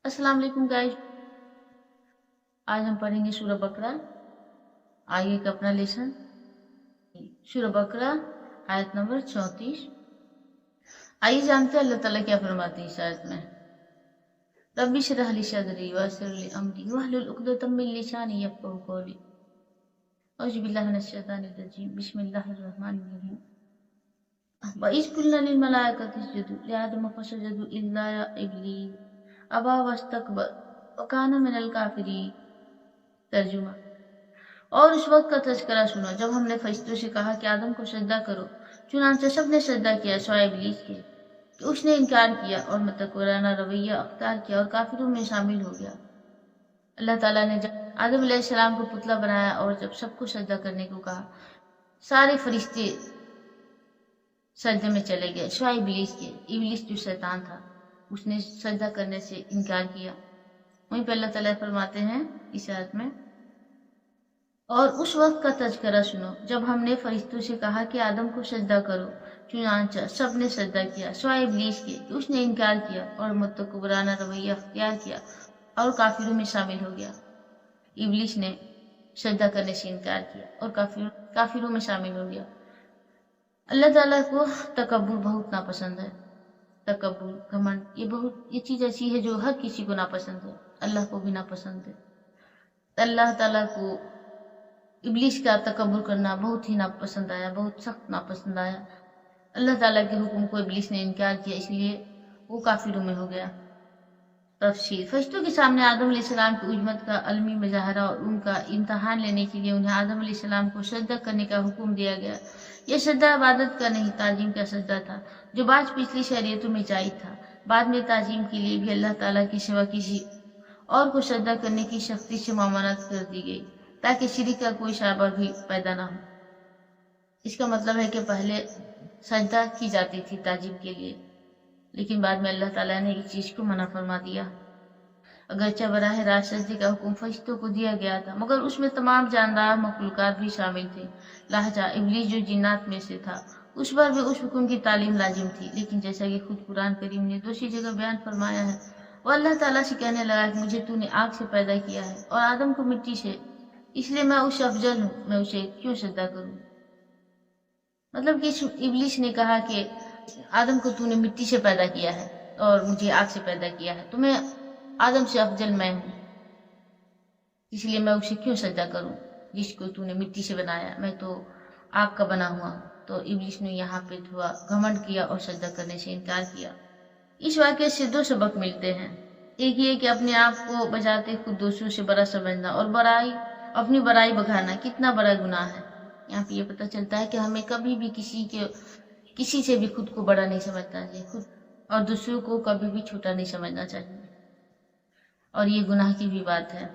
अस्सलाम वालेकुम गाइस। आज हम पढ़ेंगे सूरह बकरा, आगे का अपना लेसन। सूरह बकरा आयत नंबर 34। आइए जानते हैं अल्लाह ताला क्या फरमाते हैं इस आयत में। रब्बी इश्रह ली सदरी वयस्सिर ली अमरी वहलुल उक़दतम मिन लिसानी यफ़क़हू क़ौली। औज़ु बिल्लाहि मिनश शैतानिर रजीम। बिस्मिल्लाहिर रहमानिर रहीम। व इज़ क़ुलना लिल मलाइकति इसजुदू लिआदम फसजदू इल्ला इब्लीस अबा वस्तकबर व काना मिनल काफ़िरीन। तर्जुमा। और उस वक्त का तज़किरा सुनो जब हमने फरिश्तों से कहा कि आदम को सजदा करो, चुनांचे सबने सजदा किया सिवाय इब्लीस के कि उसने इनकार किया और मतकबराना रवैया अख्तियार किया और काफिरों में शामिल हो गया। अल्लाह ताला ने जब आदम अलैहिस्सलाम को पुतला बनाया और जब सबको सजदा करने को कहा, सारे फरिश्ते सजदे में चले गए सिवाय इब्लीस के। इब्लीस जो शैतान था उसने सजदा करने से इनकार किया। वहीं पर अल्लाह ताला फरमाते हैं इस आयत में, और उस वक्त का तज़किरा सुनो जब हमने फरिश्तों से कहा कि आदम को सजदा करो, चुनांचे सबने सजदा किया सिवाय इब्लीस के कि उसने इनकार किया और मुतकब्बिराना रवैया अख्तियार किया और काफिरों में शामिल हो गया। इब्लीस ने सजदा करने से इनकार किया और काफिरों में शामिल हो गया। अल्लाह ताला को तकब्बुर बहुत नापसंद है। तकब्बुर, घमंड, ये चीज ऐसी है जो हर किसी को नापसंद है, अल्लाह को भी नापसंद है। अल्लाह ताला को इब्लीस का तकब्बुर करना बहुत ही नापसंद आया, बहुत सख्त नापसंद आया। अल्लाह ताला के हुक्म को इब्लीस ने इनकार किया, इसलिए वो काफिरों में हो गया। तफसीर। फरिश्तों के सामने आदम अलैहिस्सलाम की उजमत का अलमी मुजाहरा और उनका इम्तहान लेने के लिए उन्हें आदम अलैहिस्सलाम को सजदा करने का हुक्म दिया गया। यह सजदा इबादत का नहीं, ताजीम का सजदा था जो बाज पिछली शरीयतों में जायज था। बाद में ताजीम के लिए भी अल्लाह ताला के सिवा किसी और को सजदा करने की शक्ति से मामनत कर दी गई ताकि शिरक का कोई शाबा भी पैदा ना हो। इसका मतलब है कि पहले सजदा की जाती थी ताजीम के लिए, लेकिन बाद में अल्लाह ताला ने इस चीज को मना फरमा दिया। अगरचे बराह रास्त सजदे का हुक्म फरिश्तों को दिया गया था, मगर उसमें तमाम जानदार मखलूकात भी शामिल थे। लिहाजा इब्लीस जो जिन्नात में से था उस पर भी उस हुक्म की तालीम लाजिम थी। लेकिन जैसा कि खुद कुरान करीम ने दूसरी जगह बयान फरमाया है, वो अल्लाह ताला से कहने लगा कि मुझे तूने आग से पैदा किया है और आदम को मिट्टी से, इसलिए मैं उससे अफजल हूँ, मैं उसे क्यों सजदा करूँ। मतलब कि इब्लीस ने कहा कि आदम को तूने मिट्टी से पैदा किया है और मुझे आग से पैदा किया है, तो मैं आदम से अफजल मैं हूँ, इसलिए मैं उसे क्यों सजदा करूं जिसको तूने मिट्टी से बनाया, मैं तो आग का बना हुआ हूँ। तो इब्लीस ने यहाँ पे थोड़ा घमंड किया और सजदा करने से इनकार किया। इस वाक़े से दो सबक मिलते हैं। एक ये कि अपने आप को बचाते खुद दूसरों से बड़ा समझना और अपनी बड़ाई बखाना कितना बड़ा गुनाह है। यहाँ पे ये पता चलता है कि हमें कभी भी किसी से भी खुद को बड़ा नहीं समझना चाहिए, खुद और दूसरों को कभी भी छोटा नहीं समझना चाहिए, और ये गुनाह की भी बात है।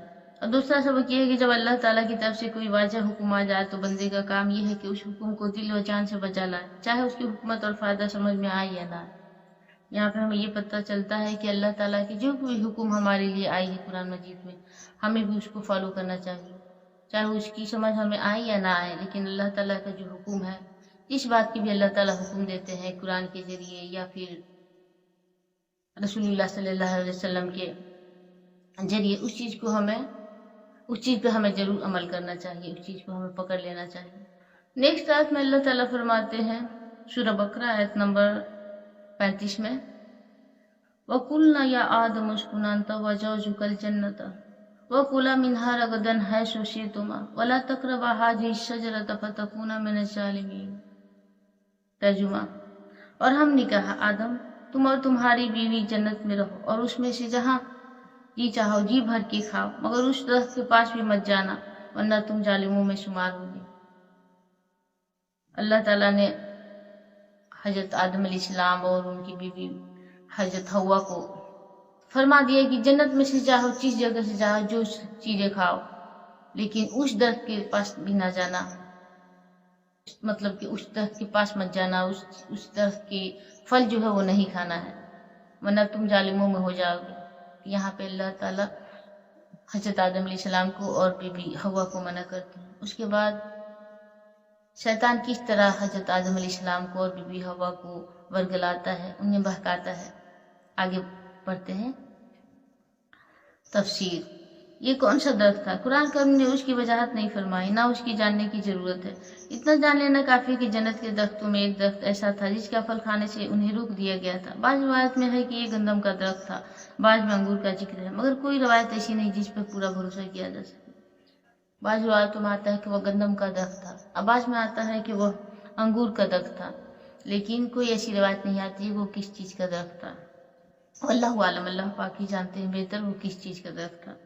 और दूसरा सबक ये है कि जब अल्लाह ताला की तरफ से कोई वाजह हुक्म आ जाए तो बंदे का काम ये है कि उस हुक्म को दिल व जान से बचा लाए, चाहे उसकी हुकूमत और फायदा समझ में आए या ना आए। यहाँ पे हमें ये पता चलता है कि अल्लाह ताला की जो भी हुक्म हमारे लिए आई है कुरान मजीद में, हमें भी उसको फॉलो करना चाहिए, चाहे उसकी समझ हमें आए या ना आए। लेकिन अल्लाह ताला का जो हुक्म है, इस बात की भी अल्लाह ताला हुक्म देते हैं कुरान के जरिए या फिर रसूलुल्लाह सल्लल्लाहु अलैहि वसल्लम के जरिए, उस चीज पे हमें जरूर अमल करना चाहिए, उस चीज को हमें पकड़ लेना चाहिए। नेक्स्ट आयत में अल्लाह ताला फरमाते हैं सूरह बकरा आयत नंबर 35 में, वकुलना या आदम उस्कुन अंता व ज़ौजुकल जन्नता व कुला मिन्हा रगदन हैसु शि'तुमा वला तक़रबा हाज़िहि शजरता फतकूना मिनज़ ज़ालिमीन। तर्जुमा। और हमने कहा आदम, तुम और तुम्हारी बीवी जन्नत में रहो और उसमें से जहां जी चाहो जी भर के खाओ, मगर उस दरख्त के पास भी मत जाना वरना तुम जालिमों में शुमार होगे। अल्लाह ताला ने हजरत आदम अलैहिस्सलाम और उनकी बीवी हजरत हव्वा को फरमा दिया कि जन्नत में से चाहो, जिस जगह से चाहो जो चीजें खाओ, लेकिन उस दरख्त के पास भी ना जाना, मतलब कि उस दरख्त के पास मत जाना, उस दरख्त के फल जो है वो नहीं खाना है वरना तुम जालिमों में हो जाओगे। यहाँ पे अल्लाह ताला हजरत आदम अलैहिस्सलाम को और बीबी हव्वा को मना करते हैं। उसके बाद शैतान किस तरह हजरत आदम अलैहिस्सलाम को और बीबी हव्वा को वर्गलाता है, उन्हें बहकाता है। आगे पढ़ते हैं तफसीर, ये कौन सा दरख्त था? कुरान करीम ने उसकी वजाहत नहीं फरमाई, ना उसकी जानने की जरूरत है। इतना जान लेना काफी कि जन्नत के दरख्तों में एक दरख्त ऐसा था जिसका फल खाने से उन्हें रोक दिया गया था। बाज रिवायत में है कि ये गंदम का दरख्त था, बाज में अंगूर का जिक्र है, मगर कोई रवायत ऐसी नहीं जिस पर पूरा भरोसा किया जा सके। बाज रिवायतों में आता है कि वह गंदम का दरख्त था, अब्बास में आता है कि वह अंगूर का दरख्त था, लेकिन कोई ऐसी रवायत नहीं आती वो किस चीज का दरख्त था। अल्लाह आलम, अल्लाह पाक ही जानते हैं बेहतर वो किस चीज का दरख्त था।